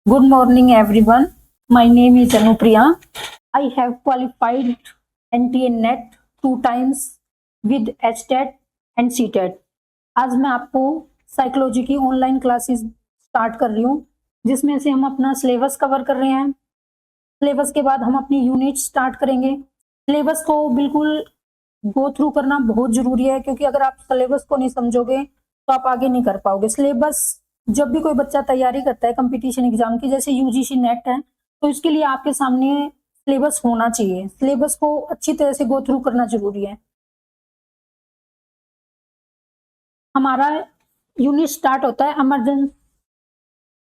Good morning, everyone. My name is Anupriya. I have qualified NTA NET 2 times with HTET and CTET. आज मैं आपको psychology की online classes start कर रही हूँ, जिसमें से हम अपना सिलेबस कवर कर रहे हैं। सिलेबस के बाद हम अपनी यूनिट स्टार्ट करेंगे। सिलेबस को बिल्कुल गो थ्रू करना बहुत ज़रूरी है, क्योंकि अगर आप सिलेबस को नहीं समझोगे तो आप आगे नहीं कर पाओगे। सिलेबस जब भी कोई बच्चा तैयारी करता है कंपटीशन एग्जाम की, जैसे यूजीसी नेट है, तो इसके लिए आपके सामने सिलेबस होना चाहिए। सिलेबस को अच्छी तरह से गो थ्रू करना जरूरी है। हमारा यूनिट स्टार्ट होता है इमरजेंस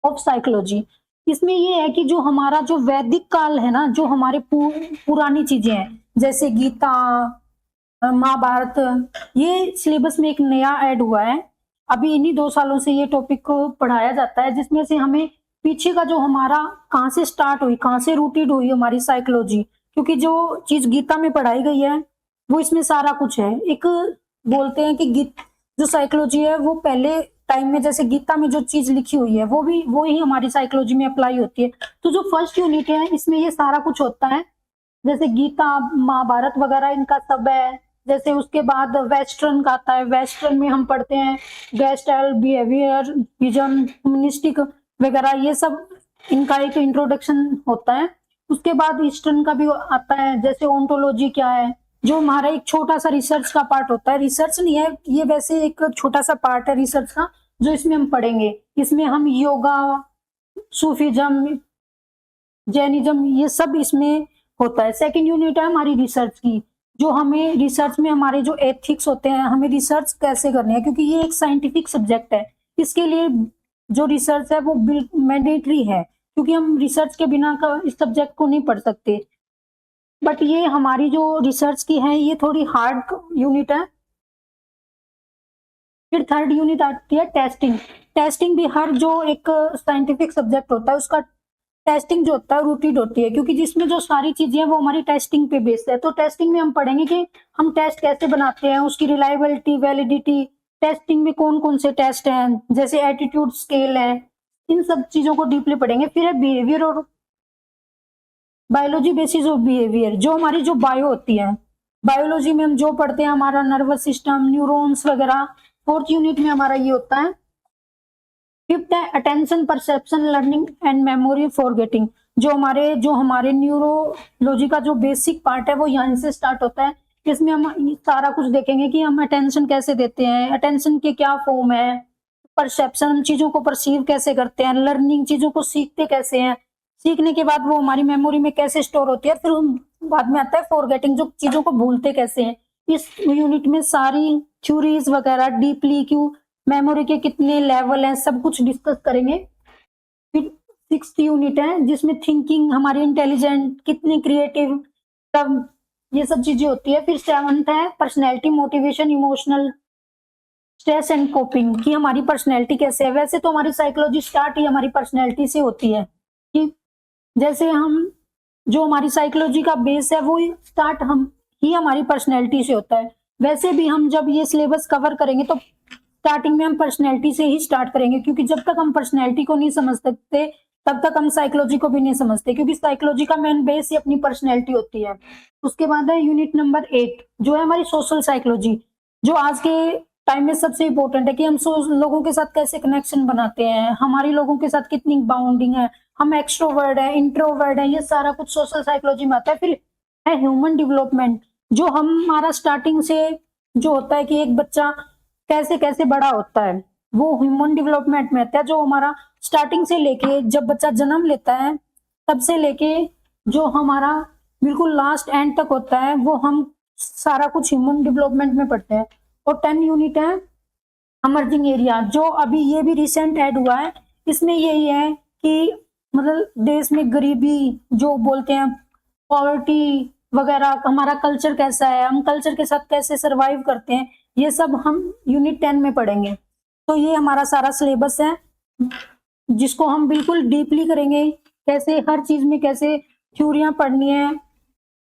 ऑफ साइकोलॉजी। इसमें ये है कि जो हमारा जो वैदिक काल है ना, जो हमारे पुरानी चीजें हैं, जैसे गीता, महाभारत, ये सिलेबस में एक नया ऐड हुआ है। अभी इन्हीं 2 सालों से ये टॉपिक को पढ़ाया जाता है, जिसमें से हमें पीछे का जो हमारा कहाँ से स्टार्ट हुई, कहाँ से रूटेड हुई हमारी साइकोलॉजी, क्योंकि जो चीज गीता में पढ़ाई गई है वो इसमें सारा कुछ है। एक बोलते हैं कि जो साइकोलॉजी है वो पहले टाइम में, जैसे गीता में जो चीज लिखी हुई है वो ही हमारी साइकोलॉजी में अप्लाई होती है। तो जो फर्स्ट यूनिट है इसमें ये सारा कुछ होता है, जैसे गीता, महाभारत वगैरह इनका सब है। जैसे उसके बाद वेस्टर्न का आता है। वेस्टर्न में हम पढ़ते हैं गेस्टाइल, बिहेवियर, विजन, ह्यूमनिस्टिक वगैरह, ये सब इनका एक इंट्रोडक्शन होता है। उसके बाद ईस्टर्न का भी आता है, जैसे ओंटोलॉजी क्या है, जो हमारा एक छोटा सा रिसर्च का पार्ट होता है। रिसर्च नहीं है ये, वैसे एक छोटा सा पार्ट है रिसर्च का, जो इसमें हम पढ़ेंगे। इसमें हम योगा, सूफीज्म, जैनिज्म, ये सब इसमें होता है। सेकंड यूनिट है हमारी रिसर्च की, जो हमें रिसर्च में हमारे जो एथिक्स होते हैं, हमें रिसर्च कैसे करनी है, क्योंकि ये एक साइंटिफिक सब्जेक्ट है। इसके लिए जो रिसर्च है वो मैंडेटरी है, क्योंकि हम रिसर्च के बिना का इस सब्जेक्ट को नहीं पढ़ सकते। बट ये हमारी जो रिसर्च की है ये थोड़ी हार्ड यूनिट है। फिर थर्ड यूनिट आती है टेस्टिंग। टेस्टिंग भी हर जो एक साइंटिफिक सब्जेक्ट होता है उसका टेस्टिंग जो होता है रूटेड होती है, क्योंकि जिसमें जो सारी चीजें हैं वो हमारी टेस्टिंग पे बेस्ड है। तो टेस्टिंग में हम पढ़ेंगे कि हम टेस्ट कैसे बनाते हैं, उसकी रिलायबिलिटी, वैलिडिटी, टेस्टिंग में कौन कौन से टेस्ट हैं, जैसे एटीट्यूड स्केल है, इन सब चीजों को डीपली पढ़ेंगे। फिर है बिहेवियर और बायोलॉजी बेसिस ऑफ बिहेवियर, जो हमारी जो बायो होती है, बायोलॉजी में हम जो पढ़ते हैं हमारा नर्वस सिस्टम, न्यूरॉन्स वगैरह। फोर्थ यूनिट में हमारा ये होता है। फिफ्थ है attention, perception, learning and memory, forgetting. जो हमारे न्यूरोलॉजी का जो बेसिक पार्ट है वो यहाँ से स्टार्ट होता है। इसमें हम सारा कुछ देखेंगे कि हम अटेंशन कैसे देते हैं, अटेंशन के क्या फॉर्म है, परसेप्शन, हम चीजों को परसीव कैसे करते हैं, लर्निंग, चीजों को सीखते कैसे हैं, सीखने के बाद वो हमारी मेमोरी में कैसे स्टोर होती है, फिर बाद में आता है फॉरगेटिंग, जो चीजों को भूलते कैसे हैं। इस यूनिट में सारी थ्योरीज वगैरह डीपली, क्यों मेमोरी के कितने लेवल हैं, सब कुछ डिस्कस करेंगे। फिर सिक्स्थ यूनिट है जिसमें थिंकिंग, हमारी इंटेलिजेंट, कितनी क्रिएटिव, सब ये सब चीजें होती है। फिर सेवंथ है personality, motivation, emotional, stress and coping, कि हमारी पर्सनैलिटी कैसे है। वैसे तो हमारी साइकोलॉजी स्टार्ट ही हमारी पर्सनैलिटी से होती है, कि जैसे हम जो हमारी साइकोलॉजी का बेस है वो स्टार्ट हम ही हमारी पर्सनैलिटी से होता है। वैसे भी हम जब ये सिलेबस कवर करेंगे तो स्टार्टिंग में हम पर्सनैलिटी से ही स्टार्ट करेंगे, क्योंकि जब तक हम पर्सनैलिटी को नहीं समझ सकते तब तक हम साइकोलॉजी को भी नहीं समझते, क्योंकि साइकोलॉजी का मेन बेस ही अपनी पर्सनैलिटी होती है। उसके बाद है यूनिट नंबर 8, जो है हमारी सोशल साइकोलॉजी, जो आज के टाइम में सबसे इंपॉर्टेंट है, कि हम लोगों के साथ कैसे कनेक्शन बनाते हैं, हमारी लोगों के साथ कितनी बाउंडिंग है, हम एक्सट्रोवर्ड है, इंट्रोवर्ड है, ये सारा कुछ सोशल साइकोलॉजी में आता है। फिर है ह्यूमन डेवलपमेंट, जो हमारा स्टार्टिंग से जो होता है कि एक बच्चा कैसे कैसे बड़ा होता है, वो ह्यूमन डेवलपमेंट में आता है। जो हमारा स्टार्टिंग से लेके जब बच्चा जन्म लेता है तब से लेके जो हमारा बिल्कुल लास्ट एंड तक होता है, वो हम सारा कुछ ह्यूमन डेवलपमेंट में पढ़ते हैं। और 10 यूनिट है अमर्जिंग एरिया, जो अभी ये भी रिसेंट ऐड हुआ है। इसमें यही है कि मतलब देश में गरीबी, जो बोलते हैं पॉवर्टी वगैरह, हमारा कल्चर कैसा है, हम कल्चर के साथ कैसे सरवाइव करते हैं, ये सब हम यूनिट 10 में पढ़ेंगे। तो ये हमारा सारा सिलेबस है, जिसको हम बिल्कुल डीपली करेंगे, कैसे हर चीज में कैसे थ्योरियां पढ़नी है,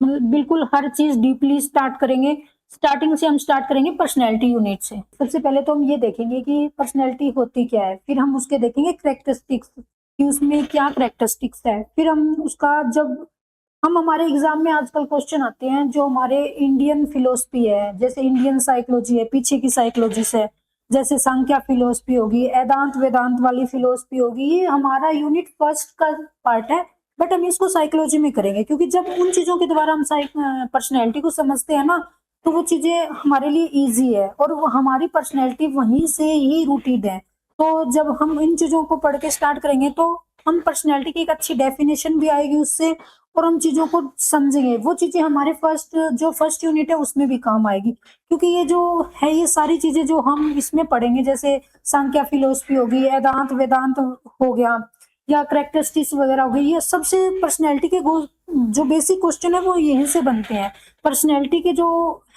मतलब बिल्कुल हर चीज डीपली स्टार्ट करेंगे। स्टार्टिंग से हम स्टार्ट करेंगे पर्सनैलिटी यूनिट से। सबसे पहले तो हम ये देखेंगे कि पर्सनैलिटी होती क्या है, फिर हम उसके देखेंगे करेक्टरिस्टिक्स, कि उसमें क्या कैरेक्टरिस्टिक्स है। फिर हम उसका जब हम हमारे एग्जाम में आजकल क्वेश्चन आते हैं जो हमारे इंडियन फिलोसफी है, जैसे इंडियन साइकोलॉजी है, पीछे की साइकोलॉजी है, जैसे सांख्या फिलोसफी होगी, वेदांत वेदांत वाली फिलोसफी होगी, ये हमारा यूनिट फर्स्ट का पार्ट है। बट हम इसको साइकोलॉजी में करेंगे क्योंकि जब उन चीजों के द्वारा हम पर्सनैलिटी को समझते हैं ना, तो वो चीजें हमारे लिए इजी है और वो हमारी पर्सनैलिटी वहीं से ही रूटेड है। तो जब हम इन चीजों को पढ़ के स्टार्ट करेंगे तो हम पर्सनैलिटी की एक अच्छी डेफिनेशन भी आएगी उससे, और हम चीजों को समझेंगे। वो चीजें हमारे फर्स्ट यूनिट है उसमें भी काम आएगी, क्योंकि ये जो है ये सारी चीजें जो हम इसमें पढ़ेंगे, जैसे सांख्या फिलोसफी होगी, वेदांत वेदांत हो गया, या कैरेक्टरिस्टिक्स वगैरह हो गई, ये सबसे पर्सनैलिटी के जो बेसिक क्वेश्चन है वो यहीं से बनते हैं। पर्सनैलिटी के जो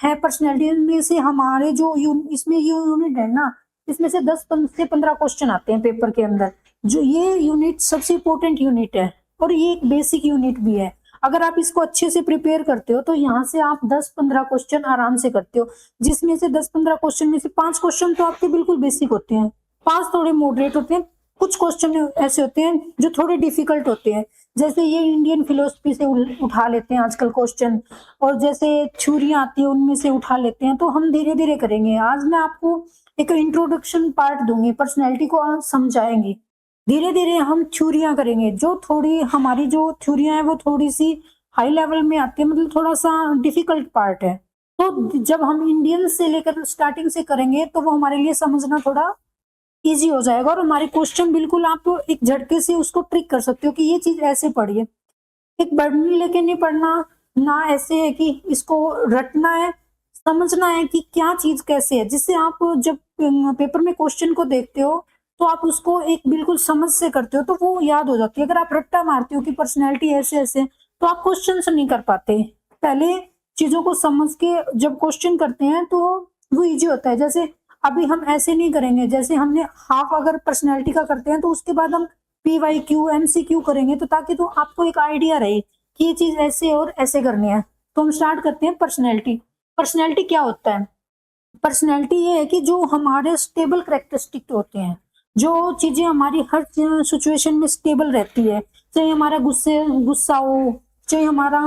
है, पर्सनैलिटी में से हमारे जो इसमें ये यूनिट है ना, इसमें से 10 से 15 क्वेश्चन आते हैं पेपर के अंदर। जो ये यूनिट सबसे इंपॉर्टेंट यूनिट है और ये एक बेसिक यूनिट भी है। अगर आप इसको अच्छे से प्रिपेयर करते हो तो यहाँ से आप 10-15 क्वेश्चन आराम से करते हो, जिसमें से 10-15 क्वेश्चन में से 5 क्वेश्चन तो आपके बिल्कुल बेसिक होते हैं, 5 थोड़े मॉडरेट होते हैं, कुछ क्वेश्चन ऐसे होते हैं जो थोड़े डिफिकल्ट होते हैं। जैसे ये इंडियन फिलोसफी से उठा लेते हैं आजकल क्वेश्चन, और जैसे थ्योरियां आती है उनमें से उठा लेते हैं। तो हम धीरे धीरे करेंगे। आज मैं आपको एक इंट्रोडक्शन पार्ट दूंगी, पर्सनैलिटी को समझाएंगे। धीरे धीरे हम थ्योरियां करेंगे, जो थोड़ी हमारी जो थ्योरियां है वो थोड़ी सी हाई लेवल में आती है, मतलब थोड़ा सा डिफिकल्ट पार्ट है। तो जब हम इंडियन से लेकर स्टार्टिंग से करेंगे तो वो हमारे लिए समझना थोड़ा इजी हो जाएगा, और हमारे क्वेश्चन बिल्कुल आप एक झटके से उसको ट्रिक कर सकते हो कि ये चीज ऐसे पढ़िए। एक बर्डन लेके नहीं पढ़ना ना, ऐसे है कि इसको रटना है, समझना है कि क्या चीज कैसे है, जिससे आप जब पेपर में क्वेश्चन को देखते हो तो आप उसको एक बिल्कुल समझ से करते हो तो वो याद हो जाती है। अगर आप रट्टा मारते हो कि पर्सनैलिटी ऐसे ऐसे, तो आप क्वेश्चन से नहीं कर पाते। पहले चीजों को समझ के जब क्वेश्चन करते हैं तो वो इजी होता है। जैसे अभी हम ऐसे नहीं करेंगे, जैसे हमने हाफ अगर पर्सनैलिटी का करते हैं तो उसके बाद हम PYQ MCQ करेंगे, तो ताकि तो आपको एक आइडिया रहे कि ये चीज ऐसे और ऐसे करनी है। तो हम स्टार्ट करते हैं पर्सनैलिटी। पर्सनैलिटी क्या होता है? पर्सनैलिटी ये है कि जो हमारे स्टेबल कैरेक्टरिस्टिक होते हैं, जो चीजें हमारी हर सिचुएशन में स्टेबल रहती है, चाहे हमारा गुस्सा हो, चाहे हमारा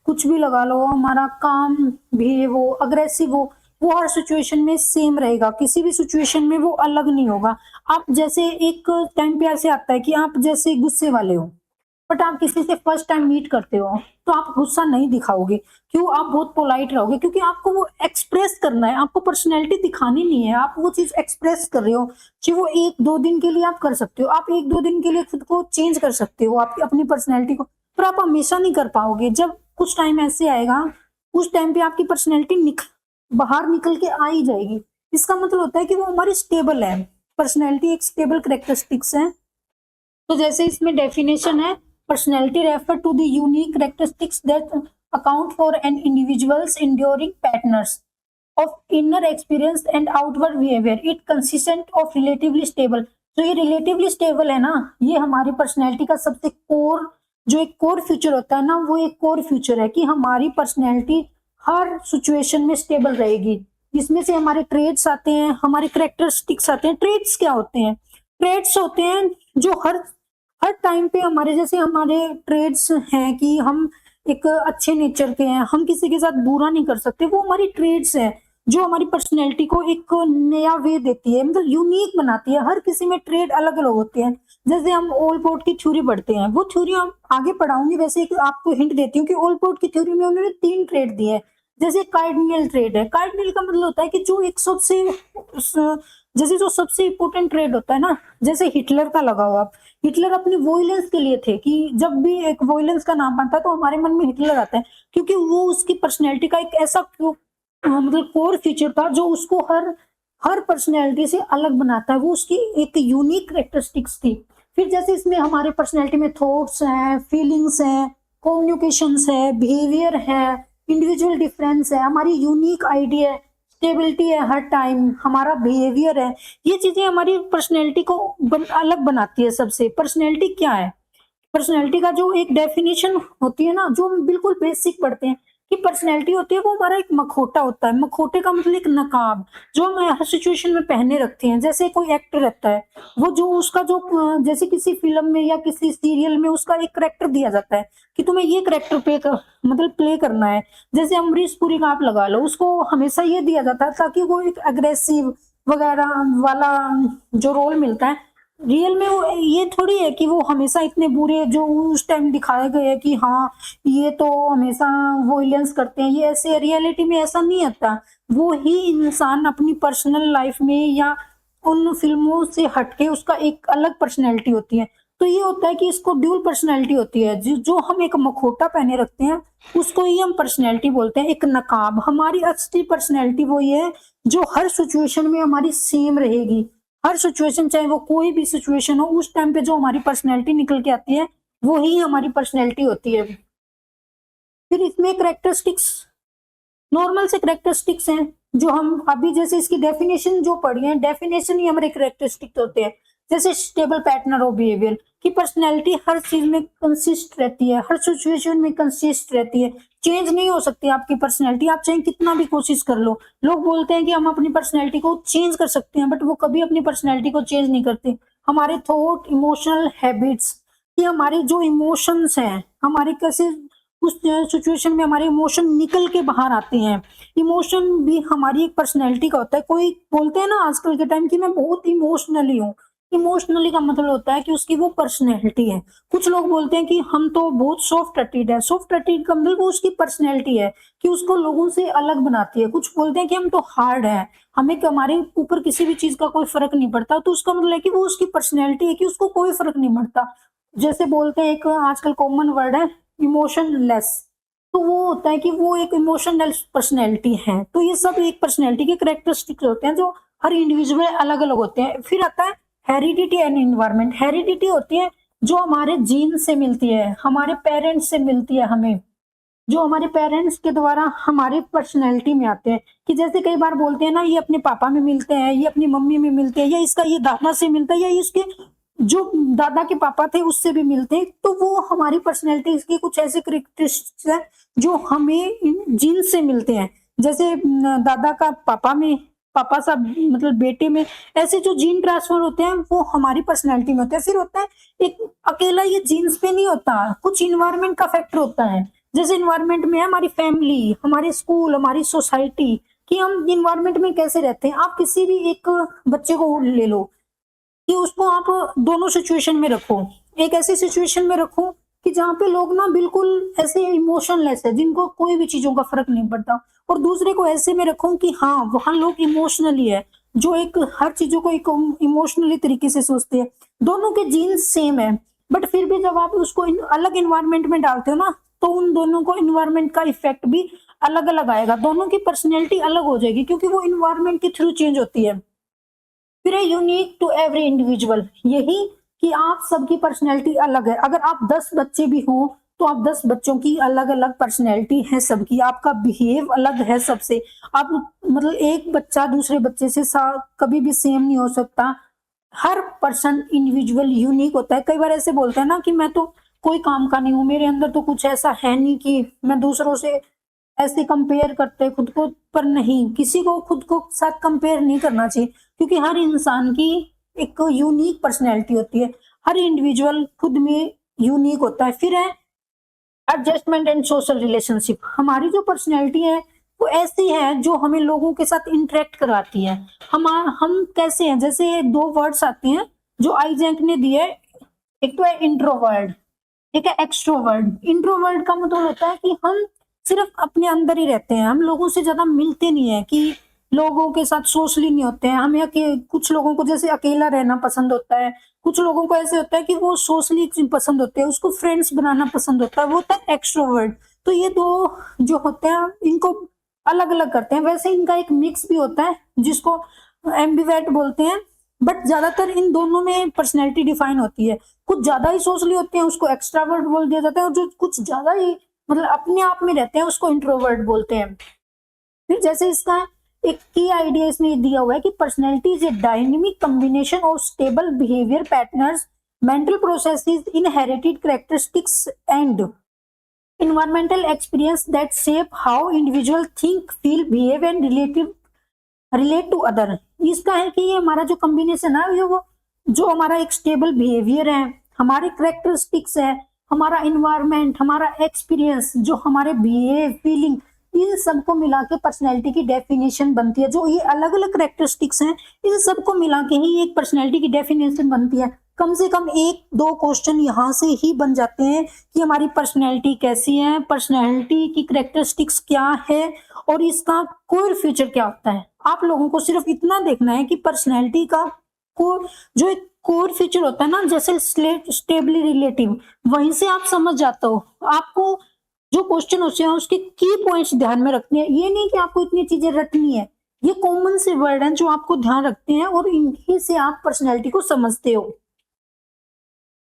कुछ भी लगा लो, हमारा काम बिहेव हो, अग्रेसिव हो, वो हर सिचुएशन में सेम रहेगा, किसी भी सिचुएशन में वो अलग नहीं होगा। आप जैसे एक टाइम पे ऐसे आता है कि आप जैसे गुस्से वाले हो, बट आप किसी से फर्स्ट टाइम मीट करते हो तो आप गुस्सा नहीं दिखाओगे। क्यों? आप बहुत पोलाइट रहोगे, क्योंकि आपको वो एक्सप्रेस करना है, आपको पर्सनैलिटी दिखानी नहीं है, आप वो चीज एक्सप्रेस कर रहे हो। कि वो 1-2 दिन के लिए आप कर सकते हो, आप 1-2 दिन के लिए खुद को चेंज कर सकते हो, आपकी अपनी पर्सनैलिटी को, पर आप हमेशा नहीं कर पाओगे। जब कुछ टाइम ऐसे आएगा, उस टाइम पे आपकी पर्सनैलिटी बाहर निकल के आ ही जाएगी। इसका मतलब होता है कि वो हमारी स्टेबल है। पर्सनैलिटी एक स्टेबल कैरेक्टरिस्टिक्स है। तो जैसे इसमें डेफिनेशन है, personality refer to the unique characteristics that account for an individual's enduring patterns of inner experience and outward behavior. It consistent of relatively stable. तो ये relatively stable है ना, ये हमारी पर्सनैलिटी का सबसे कोर, जो एक कोर फीचर होता है ना, वो एक कोर फीचर है कि हमारी पर्सनैलिटी हर सिचुएशन में स्टेबल रहेगी। इसमें से हमारे ट्रेड्स आते हैं, हमारे कैरेक्टरिस्टिक्स आते हैं। ट्रेड्स क्या होते हैं? ट्रेड्स होते हैं जो हर टाइम पे हमारे, जैसे हमारे ट्रेड्स हैं कि हम एक अच्छे नेचर के हैं, हम किसी के साथ बुरा नहीं कर सकते, वो हमारी ट्रेड्स हैं जो हमारी पर्सनैलिटी को एक नया वे देती है, मतलब यूनिक बनाती है। हर किसी में ट्रेड अलग अलग होते हैं। जैसे हम ओलपोर्ट की थ्योरी पढ़ते हैं, वो थ्योरी हम आगे पढ़ाऊंगी, वैसे एक आपको हिंट देती हूँ कि ओलपोर्ट की थ्योरी में उन्होंने 3 ट्रेड दिए हैं। जैसे कार्डिनल ट्रेड है, कार्डिनल का मतलब होता है कि जो एक सबसे जैसे जो सबसे इंपॉर्टेंट ट्रेड होता है ना, जैसे हिटलर का लगाओ आप, हिटलर अपनी वॉयलेंस के लिए थे कि जब भी एक वॉयलेंस का नाम आता है तो हमारे मन में हिटलर आता है, क्योंकि वो उसकी पर्सनैलिटी का एक ऐसा मतलब कोर फीचर था जो उसको हर पर्सनैलिटी से अलग बनाता है, वो उसकी एक यूनिक कैरेक्टरिस्टिक्स थी। फिर जैसे इसमें हमारे पर्सनैलिटी में थॉट्स हैं, फीलिंग्स हैं, कम्युनिकेशंस है, बिहेवियर है, इंडिविजुअल डिफरेंस है, हमारी यूनिक आइडिया, स्टेबिलिटी है, हर टाइम हमारा बिहेवियर है। ये चीजें हमारी पर्सनैलिटी को अलग बनाती है सबसे। पर्सनैलिटी क्या है? पर्सनैलिटी का जो एक डेफिनेशन होती है ना, जो हम बिल्कुल बेसिक पढ़ते हैं कि पर्सनैलिटी होती है वो हमारा एक मखोटा होता है। मखोटे का मतलब एक नकाब जो हम हर सिचुएशन में पहने रखते हैं। जैसे कोई एक्टर रहता है, वो जो उसका जो जैसे किसी फ़िल्म में या किसी सीरियल में उसका एक कैरेक्टर दिया जाता है कि तुम्हें ये कैरेक्टर मतलब प्ले करना है। जैसे अमरीश पुरी का आप लगा लो, उसको हमेशा ये दिया जाता है ताकि वो एक अग्रेसिव वगैरह वाला जो रोल मिलता है, रियल में वो ये थोड़ी है कि वो हमेशा इतने बुरे जो उस टाइम दिखाए गए हैं कि हाँ, ये तो हमेशा वॉयलेंस करते हैं, ये ऐसे रियलिटी में ऐसा नहीं होता। वो ही इंसान अपनी पर्सनल लाइफ में या उन फ़िल्मों से हटके उसका एक अलग पर्सनैलिटी होती है। तो ये होता है कि इसको ड्यूल पर्सनैलिटी होती है। जो हम एक मखोटा पहने रखते हैं, उसको ही हम पर्सनैलिटी बोलते हैं, एक नकाब। हमारी असली पर्सनैलिटी वो ये है, जो हर सिचुएशन में हमारी सेम रहेगी। हर सिचुएशन चाहे वो कोई भी सिचुएशन हो, उस टाइम पे जो हमारी पर्सनैलिटी निकल के आती है, वो ही हमारी पर्सनैलिटी होती है। फिर इसमें कैरेक्टरिस्टिक्स, नॉर्मल से कैरेक्टरिस्टिक्स हैं जो हम अभी जैसे इसकी डेफिनेशन जो पढ़ी है, डेफिनेशन ही हमारे कैरेक्टरिस्टिक होते हैं। जैसे स्टेबल पैटर्न ऑफ बिहेवियर की पर्सनैलिटी हर चीज में कंसिस्ट रहती है, हर सिचुएशन में कंसिस्ट रहती है, चेंज नहीं हो सकती आपकी पर्सनैलिटी, आप चाहे कितना भी कोशिश कर लो। लोग बोलते हैं कि हम अपनी पर्सनैलिटी को चेंज कर सकते हैं, बट वो कभी अपनी पर्सनैलिटी को चेंज नहीं करते। हमारे थॉट, इमोशनल हैबिट्स, ये हमारे जो इमोशंस हैं, हमारे कैसे उस सिचुएशन में हमारे इमोशन निकल के बाहर आते हैं। इमोशन भी हमारी एक पर्सनैलिटी का होता है। कोई बोलते हैं ना आजकल के टाइम कि मैं बहुत इमोशनली हूँ। इमोशनली का मतलब होता है कि उसकी वो पर्सनैलिटी है। कुछ लोग बोलते हैं कि हम तो बहुत सॉफ्ट हार्टेड है। सॉफ्ट हार्टेड का मतलब वो उसकी पर्सनैलिटी है कि उसको लोगों से अलग बनाती है। कुछ बोलते हैं कि हम तो हार्ड है, हमें हमारे ऊपर किसी भी चीज का कोई फर्क नहीं पड़ता। तो उसका मतलब है कि वो उसकी पर्सनैलिटी है कि उसको कोई फर्क नहीं पड़ता। जैसे बोलते हैं, एक आजकल कॉमन वर्ड है इमोशनलेस, तो वो होता है कि वो एक इमोशनलेस पर्सनैलिटी है। तो ये सब एक पर्सनैलिटी के कैरेक्टरिस्टिक्स होते हैं जो हर इंडिविजुअल अलग अलग होते हैं। फिर आता है हेरिडिटी एंड एनवायरनमेंट। हेरिडिटी होती है जो हमारे जीन से मिलती है, हमारे पेरेंट्स से मिलती है हमें, जो हमारे पेरेंट्स के द्वारा हमारे पर्सनैलिटी में आते हैं। कि जैसे कई बार बोलते हैं ना, ये अपने पापा में मिलते हैं, ये अपनी मम्मी में मिलते हैं, या इसका ये दादा से मिलता है, या इसके जो दादा के पापा थे उससे भी मिलते हैं। तो वो हमारी पर्सनैलिटी की कुछ ऐसे कैरेक्टरिस्टिक्स हैं जो हमें जीन से मिलते हैं। जैसे दादा का पापा में, पापा साहब मतलब बेटे में, ऐसे जो जीन ट्रांसफर होते हैं वो हमारी पर्सनैलिटी में होते हैं। फिर होता है एक अकेला ये जीन्स पे नहीं होता, कुछ इन्वायरमेंट का फैक्टर होता है। जैसे इन्वायरमेंट में है हमारी फैमिली, हमारे स्कूल, हमारी सोसाइटी, कि हम इन्वायरमेंट में कैसे रहते हैं। आप किसी भी एक बच्चे को ले लो कि उसको आप दोनों सिचुएशन में रखो। एक ऐसी सिचुएशन में रखो कि जहाँ पे लोग ना बिल्कुल ऐसे इमोशनलेस है, जिनको कोई भी चीजों का फर्क नहीं पड़ता, और दूसरे को ऐसे में रखो कि हाँ, वहां लोग इमोशनली है, जो एक हर चीजों को एक इमोशनली तरीके से सोचते हैं। दोनों के जीन्स सेम है, बट फिर भी जब आप उसको अलग इन्वायरमेंट में डालते हो ना, तो उन दोनों को इन्वायरमेंट का इफेक्ट भी अलग अलग आएगा। दोनों की पर्सनैलिटी अलग हो जाएगी क्योंकि वो इन्वायरमेंट के थ्रू चेंज होती है। फिर है यूनिक टू एवरी इंडिविजुअल, यही कि आप सबकी पर्सनैलिटी अलग है। अगर आप 10 बच्चे भी हों तो आप 10 बच्चों की अलग अलग पर्सनैलिटी है सबकी, आपका बिहेव अलग है सबसे। आप मतलब एक बच्चा दूसरे बच्चे से कभी भी सेम नहीं हो सकता। हर पर्सन इंडिविजुअल यूनिक होता है। कई बार ऐसे बोलते हैं ना कि मैं तो कोई काम का नहीं हूँ, मेरे अंदर तो कुछ ऐसा है नहीं कि मैं दूसरों से ऐसे कंपेयर करते हैं खुद को। पर नहीं, किसी को खुद को साथ कंपेयर नहीं करना चाहिए, क्योंकि हर इंसान की एक यूनिक पर्सनैलिटी होती है। हर इंडिविजुअल खुद में यूनिक होता है। फिर है एडजस्टमेंट एंड सोशल रिलेशनशिप। हमारी जो पर्सनैलिटी है वो ऐसी है जो हमें लोगों के साथ इंटरेक्ट कराती है। हम कैसे हैं, जैसे दो वर्ड्स आते हैं जो आइजैक ने दिए, एक तो है इंट्रोवर्ट, एक है एक्सट्रोवर्ट। इंट्रोवर्ट का मतलब होता है कि हम सिर्फ अपने अंदर ही रहते हैं, हम लोगों से ज्यादा मिलते नहीं है, कि लोगों के साथ सोशली नहीं होते हैं। हमें कुछ लोगों को जैसे अकेला रहना पसंद होता है, कुछ लोगों को ऐसे होता है कि वो सोशली पसंद होते हैं, उसको फ्रेंड्स बनाना पसंद होता है, वो होता है एक्सट्रोवर्ट। तो ये दो जो होते हैं इनको अलग अलग करते हैं। वैसे इनका एक मिक्स भी होता है जिसको एम्बिवर्ट बोलते हैं, बट ज्यादातर इन दोनों में पर्सनैलिटी डिफाइन होती है। कुछ ज्यादा ही सोशली होते हैं उसको एक्स्ट्रावर्ट बोल दिया जाता है, और जो कुछ ज्यादा ही मतलब अपने आप में रहते हैं उसको इंट्रोवर्ट बोलते हैं। फिर जैसे इसका एक की आइडिया इसमें दिया हुआ है कि personality is A dynamic combination of stable behaviour patterns, mental processes, inherited characteristics and environmental experience that shape how individual think, feel, behave and relate to other। इसका है कि ये हमारा जो कॉम्बिनेशन है ये वो जो हमारा एक स्टेबल बिहेवियर है, हमारे करेक्टरिस्टिक्स है, हमारा इन्वायरमेंट, हमारा एक्सपीरियंस, जो हमारे बिहेव, फीलिंग, इन सबको मिला के पर्सनैलिटी की डेफिनेशन बनती है। जो ये अलग अलग करेक्टरिस्टिक्स हैं इन सबको मिला के ही एक पर्सनैलिटी की डेफिनेशन बनती है। कम से कम 1-2 क्वेश्चन यहाँ से ही बन जाते हैं कि हमारी पर्सनैलिटी कैसी है, पर्सनैलिटी की करेक्टरिस्टिक्स क्या है और इसका कोर फीचर क्या होता है। आप लोगों को सिर्फ इतना देखना है कि पर्सनैलिटी का जो एक कोर फीचर होता है ना, जैसे स्टेबली रिलेटिव, वहीं से आप समझ जाते हो। आपको जो क्वेश्चन होते हैं उसके की पॉइंट्स ध्यान में रखने हैं। ये नहीं कि आपको इतनी चीजें रटनी है, ये कॉमन से वर्ड हैं जो आपको ध्यान रखते हैं और इन्हीं से आप पर्सनैलिटी को समझते हो।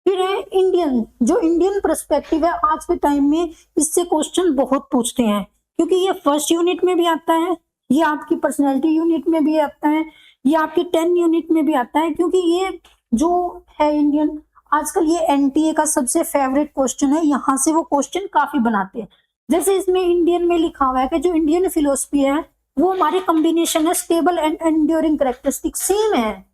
फिर है इंडियन, जो इंडियन पर्सपेक्टिव है आज के टाइम में, इससे क्वेश्चन बहुत पूछते हैं क्योंकि ये फर्स्ट यूनिट में भी आता है, ये आपकी पर्सनैलिटी यूनिट में भी आता है, ये आपकी 10 यूनिट में भी आता है, क्योंकि ये जो है इंडियन आजकल ये एनटीए का सबसे फेवरेट क्वेश्चन है। यहाँ से वो क्वेश्चन काफी बनाते हैं। जैसे इसमें इंडियन में लिखा हुआ है कि जो इंडियन फिलोसफी है वो हमारी कॉम्बिनेशन है stable and enduring characteristic. Same है,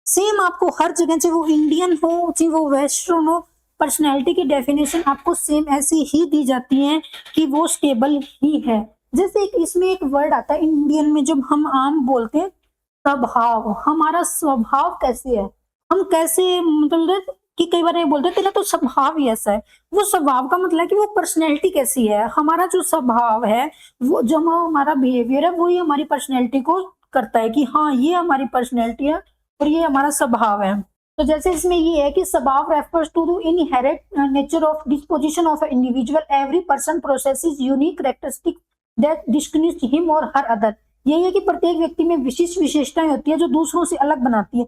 सेम आपको हर जगह, चाहे वो इंडियन हो चाहे वो वेस्टर्न हो, पर्सनैलिटी की डेफिनेशन आपको सेम ऐसी ही दी जाती है कि वो स्टेबल ही है। जैसे इसमें एक वर्ड आता है इंडियन में, जब हम आम बोलते हैं स्वभाव, हमारा स्वभाव कैसे है, हम कैसे, मतलब कि कई बार ये बोलते हैं तेरा तो स्वभाव ही ऐसा है। वो स्वभाव का मतलब है कि वो पर्सनैलिटी कैसी है। हमारा जो स्वभाव है, वो जो हमारा बिहेवियर है, वो ही हमारी पर्सनैलिटी को करता है कि हाँ ये हमारी पर्सनैलिटी है और ये हमारा स्वभाव है। तो जैसे इसमें ये है कि स्वभाव refers to the inherent nature of disposition of individual. Every person processes unique characteristic that distinguish him और हर अदर। यही है कि प्रत्येक व्यक्ति में विशिष्ट विशेषताएं होती है जो दूसरों से अलग बनाती है।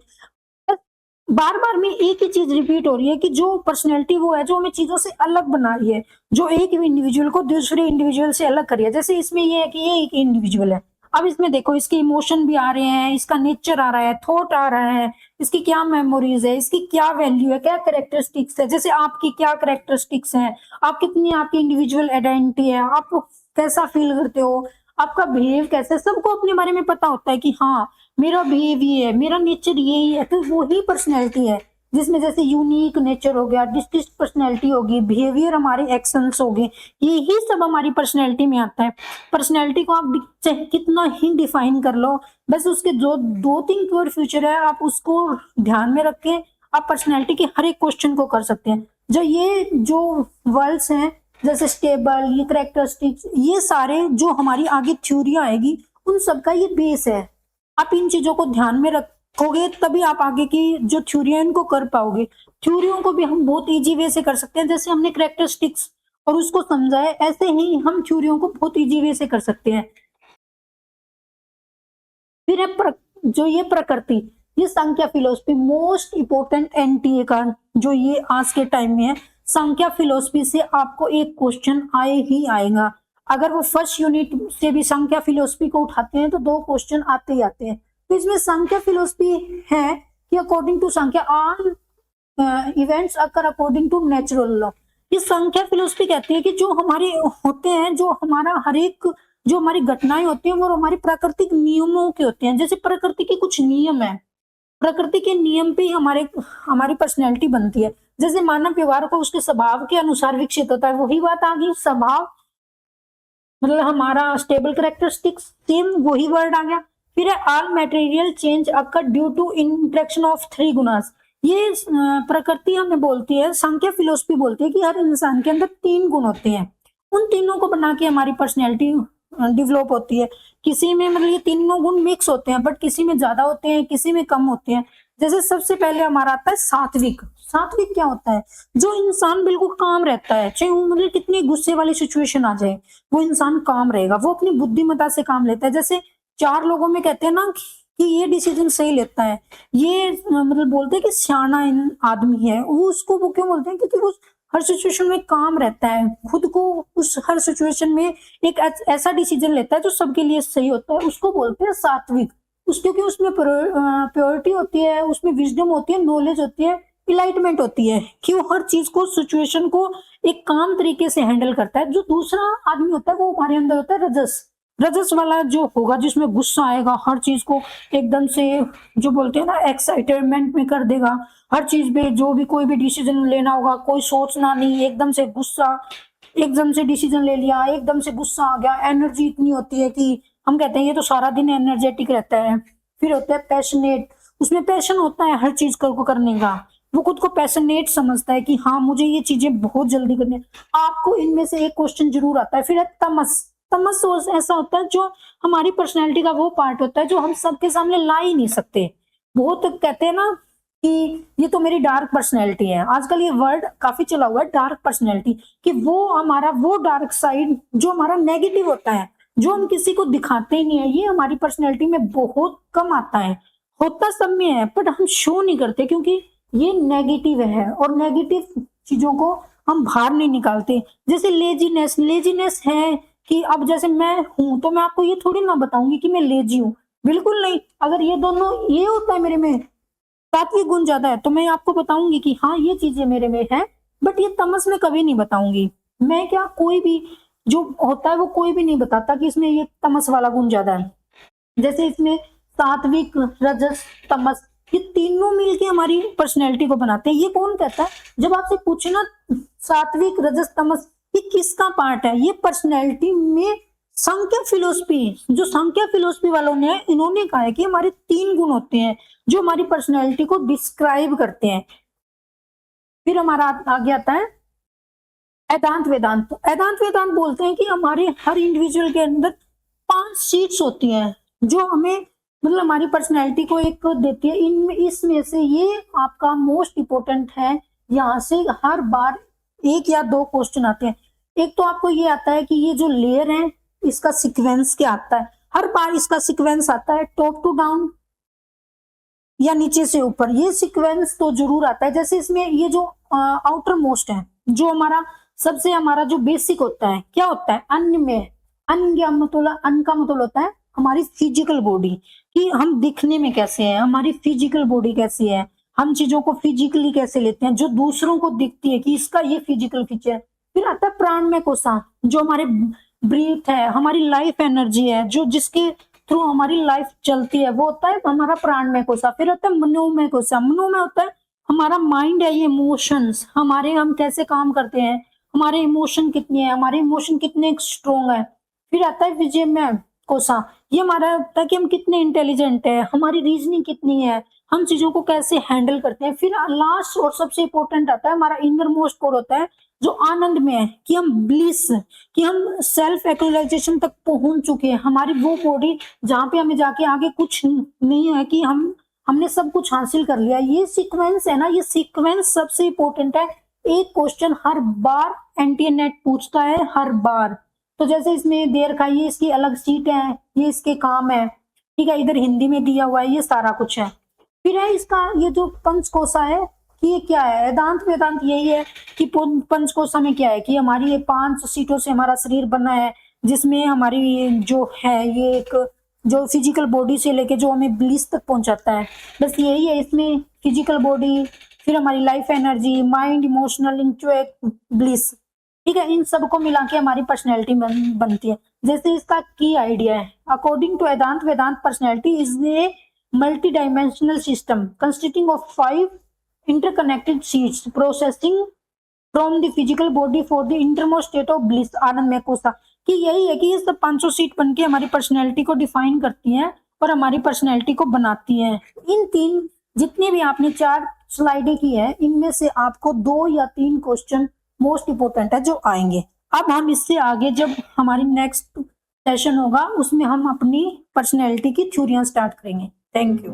बार बार में एक ही चीज रिपीट हो रही है कि जो पर्सनैलिटी वो है जो हमें चीजों से अलग बना रही है, जो एक इंडिविजुअल को दूसरे इंडिविजुअल से अलग कर रही है। जैसे इसमें ये है कि ये एक इंडिविजुअल है, अब इसमें देखो इसके इमोशन भी आ रहे हैं, इसका नेचर आ रहा है, थॉट आ रहा है, इसकी क्या मेमोरीज है, इसकी क्या वैल्यू है, क्या कैरेक्टरिस्टिक्स है। जैसे आपकी क्या कैरेक्टरिस्टिक्स है, आप कितनी आपकी इंडिविजुअल आइडेंटिटी है, आप कैसा फील करते हो, आपका बिहेव कैसे, सबको अपने बारे में पता होता है कि हाँ मेरा बिहेव ये है, मेरा नेचर यही है। तो वो ही पर्सनैलिटी है जिसमें जैसे यूनिक नेचर हो गया, डिस्टिंक्ट पर्सनैलिटी होगी, बिहेवियर हमारे एक्शंस हो गए, यही सब हमारी पर्सनैलिटी में आता है। पर्सनैलिटी को आप चाहे कितना ही डिफाइन कर लो, बस उसके जो 2-3 कोर फीचर है आप उसको ध्यान में रख के आप पर्सनैलिटी के हर एक क्वेश्चन को कर सकते हैं। जो वर्ड्स हैं जैसे स्टेबल, ये कैरेक्टरिस्टिक्स, ये सारे जो हमारी आगे थ्योरी आएगी उन सबका ये बेस है। आप इन चीजों को ध्यान में रखोगे तभी आप आगे की जो थ्योरी है इनको कर पाओगे। थ्योरियों को भी हम बहुत इजी वे से कर सकते हैं, जैसे हमने कैरेक्टरिस्टिक्स और उसको समझा है, ऐसे ही हम थ्योरियों को बहुत इजी वे से कर सकते हैं। फिर है जो ये प्रकृति, ये Sankhya philosophy most important NTA का जो ये आज के टाइम में है। संख्या फिलोसफी से आपको एक क्वेश्चन आए ही आएगा। अगर वो फर्स्ट यूनिट से भी संख्या फिलोसफी को उठाते हैं तो 2 क्वेश्चन आते ही आते हैं। तो इसमें संख्या फिलोसफी है कि according to Sankhya all events occur according to natural law. ये संख्या फिलोसफी कहती है कि जो हमारे होते हैं, जो हमारा हर एक जो हमारी घटनाएं होती हैं वो हमारी प्राकृतिक नियमों के होते हैं। जैसे प्रकृति के कुछ नियम है, प्रकृति के नियम पे ही हमारी पर्सनैलिटी बनती है। जैसे मानव व्यवहार को उसके स्वभाव के अनुसार विकसित होता है, वही बात आ गई स्वभाव, मतलब हमारा स्टेबल कैरेक्टरिस्टिक्स, सेम वही वर्ड आ गया। फिर है all material change occur due to interaction of 3 गुणास। ये प्रकृति हमें बोलती है, संख्या फिलोसफी बोलती है कि हर इंसान के अंदर 3 गुण होते हैं, उन तीनों को बना के हमारी पर्सनैलिटी डेवलप होती है। किसी में मतलब ये तीनों गुण मिक्स होते हैं, बट किसी में ज्यादा होते हैं, किसी में कम होते हैं। जैसे सबसे पहले हमारा आता है सात्विक। सात्विक क्या होता है? जो इंसान बिल्कुल काम रहता है, चाहे वो मतलब कितनी गुस्से वाली सिचुएशन आ जाए, वो इंसान काम रहेगा, वो अपनी बुद्धिमत्ता से काम लेता है। जैसे 4 लोगों में कहते हैं ना कि ये डिसीजन सही लेता है, ये मतलब बोलते हैं कि सियाना आदमी है, वो उसको वो क्यों बोलते हैं? क्योंकि वो हर सिचुएशन में काम रहता है, खुद को उस हर सिचुएशन में एक ऐसा डिसीजन लेता है जो सबके लिए सही होता है, उसको बोलते हैं सात्विक। क्योंकि उसमें प्योरिटी होती है, उसमें विजडम होती है, नॉलेज होती है, इलाइटमेंट होती है कि वो हर चीज को, सिचुएशन को एक काम तरीके से हैंडल करता है। जो दूसरा आदमी होता है वो हमारे अंदर होता है रजस। रजस वाला जो होगा, जिसमें गुस्सा आएगा, हर चीज को एकदम से, जो बोलते हैं ना, एक्साइटमेंट में कर देगा। हर चीज पे जो भी कोई भी डिसीजन लेना होगा, कोई सोचना नहीं, एकदम से गुस्सा, एकदम से डिसीजन ले लिया, एकदम से गुस्सा आ गया। एनर्जी इतनी होती है कि हम कहते हैं ये तो सारा दिन एनर्जेटिक रहता है। फिर होता है पैशनेट, उसमें पैशन होता है हर चीज को करने का। वो खुद को पैशनेट समझता है कि हाँ मुझे ये चीजें बहुत जल्दी करनी है। आपको इनमें से एक क्वेश्चन जरूर आता है। फिर है तमस। तमस ऐसा होता है जो हमारी पर्सनैलिटी का वो पार्ट होता है जो हम सबके सामने ला ही नहीं सकते। बहुत कहते हैं ना कि ये तो मेरी डार्क पर्सनैलिटी है। आजकल ये वर्ड काफी चला हुआ है, डार्क पर्सनैलिटी, कि वो हमारा वो डार्क साइड जो हमारा नेगेटिव होता है, जो हम किसी को दिखाते ही नहीं है, ये हमारी पर्सनैलिटी में बहुत कम आता है। होता सब में है बट हम शो नहीं करते क्योंकि ये नेगेटिव है और नेगेटिव चीजों को हम बाहर नहीं निकालते। जैसे लेजीनेस, लेजीनेस है कि अब जैसे मैं हूं तो मैं आपको ये थोड़ी ना बताऊंगी कि मैं लेजी हूं, बिल्कुल नहीं। अगर ये दोनों, ये होता है मेरे में, सात्विक गुण ज्यादा है, तो मैं आपको बताऊंगी कि हाँ ये चीजें मेरे में है, बट ये तमस में कभी नहीं बताऊंगी। मैं क्या, कोई भी जो होता है वो कोई भी नहीं बताता कि इसमें ये तमस वाला गुण ज्यादा है। जैसे इसमें सात्विक, रजस, तमस, ये तीनों मिलके हमारी पर्सनैलिटी को बनाते हैं। ये कौन कहता है? जब आपसे पूछे ना सात्विक, रजस, तमस ये किसका पार्ट है, ये पर्सनैलिटी में सांख्य फिलोसफी, जो सांख्य फिलोसफी वालों ने, इन्होंने कहा है कि हमारे 3 गुण होते हैं जो हमारी पर्सनैलिटी को डिस्क्राइब करते हैं। फिर हमारा आगे आता है वेदांत। वेदांत, वेदांत वेदांत बोलते हैं कि हमारे हर इंडिविजुअल के अंदर 5 सीट्स होती हैं जो हमें, मतलब हमारी पर्सनैलिटी को एक देती है। इनमें, इसमें से ये आपका मोस्ट इंपोर्टेंट है। यहाँ से हर बार 1 या 2 क्वेश्चन आते हैं। एक तो आपको ये आता है कि ये जो लेयर है इसका सीक्वेंस क्या आता है। हर बार इसका सीक्वेंस आता है टॉप टू डाउन या नीचे से ऊपर, ये सीक्वेंस तो जरूर आता है। जैसे इसमें ये जो आउटर मोस्ट है, जो हमारा सबसे, हमारा जो बेसिक होता है, क्या होता है अन्न में, अन्न का मतलब होता है हमारी फिजिकल बॉडी, कि हम दिखने में कैसे हैं, हमारी फिजिकल बॉडी कैसी है, हम चीजों को फिजिकली कैसे लेते हैं, जो दूसरों को दिखती है कि इसका ये फिजिकल फीचर। फिर आता है प्राणमय कोशा, जो हमारे ब्रीथ है, हमारी लाइफ एनर्जी है, जो जिसके थ्रू हमारी लाइफ चलती है, वो होता है हमारा प्राणमय कोशा। फिर होता है मनोमय कोशा। मनोमय होता है हमारा माइंड है, ये इमोशंस हमारे, हम कैसे काम करते हैं, हमारे इमोशन कितने हैं, हमारे इमोशन कितने स्ट्रोंग है। फिर आता है विजयमय कोशा, ये हमारा होता है कि हम कितने इंटेलिजेंट है, हमारी रीजनिंग कितनी है, हम चीजों को कैसे हैंडल करते हैं। फिर लास्ट और सबसे इंपॉर्टेंट आता है हमारा इनर मोस्ट कोर होता है, जो आनंद में है, कि हम ब्लिस, कि हम सेल्फ एक्चुअलाइजेशन तक पहुंच चुके हैं। हमारी वो बॉडी जहाँ पे हमें जाके आगे कुछ नहीं है, कि हमने सब कुछ हासिल कर लिया। ये सीक्वेंस है ना, ये सीक्वेंस सबसे इंपॉर्टेंट है। एक क्वेश्चन हर बार एनटीए पूछता है, हर बार। तो जैसे इसमें देर का, ये इसकी अलग सीट है, ये इसके काम है, ठीक है, इधर हिंदी में दिया हुआ है, ये सारा कुछ है। फिर है इसका ये जो पंचकोशा है, कि ये क्या है, वेदांत वेदांत यही है कि पंचकोशा में क्या है, कि हमारी ये 5 सीटों से हमारा शरीर बना है, जिसमें हमारी जो है ये एक जो फिजिकल बॉडी से लेके जो हमें ब्लिस तक पहुंचाता है, बस यही है इसमें। फिजिकल बॉडी, फिर हमारी life energy, mind, emotional, intellect, bliss, ठीक है, इन सबको मिला के हमारी पर्सनैलिटी बनती है। जैसे इसका की आइडिया है, according to Vedanta, Vedanta personality is a multi dimensional system consisting of 5 interconnected seats processing from the physical body for the innermost state of bliss, आनंदमय कोशा। कि यही है कि ये सब 500 सीट बनके हमारी पर्सनैलिटी को डिफाइन करती हैं और हमारी पर्सनैलिटी को बनाती हैं। इन 3 जितने भी आपने 4 स्लाइडें की है, इनमें से आपको 2 या 3 क्वेश्चन मोस्ट इंपोर्टेंट है जो आएंगे। अब हम इससे आगे जब हमारी नेक्स्ट सेशन होगा उसमें हम अपनी पर्सनैलिटी की थ्योरियां स्टार्ट करेंगे। Thank you.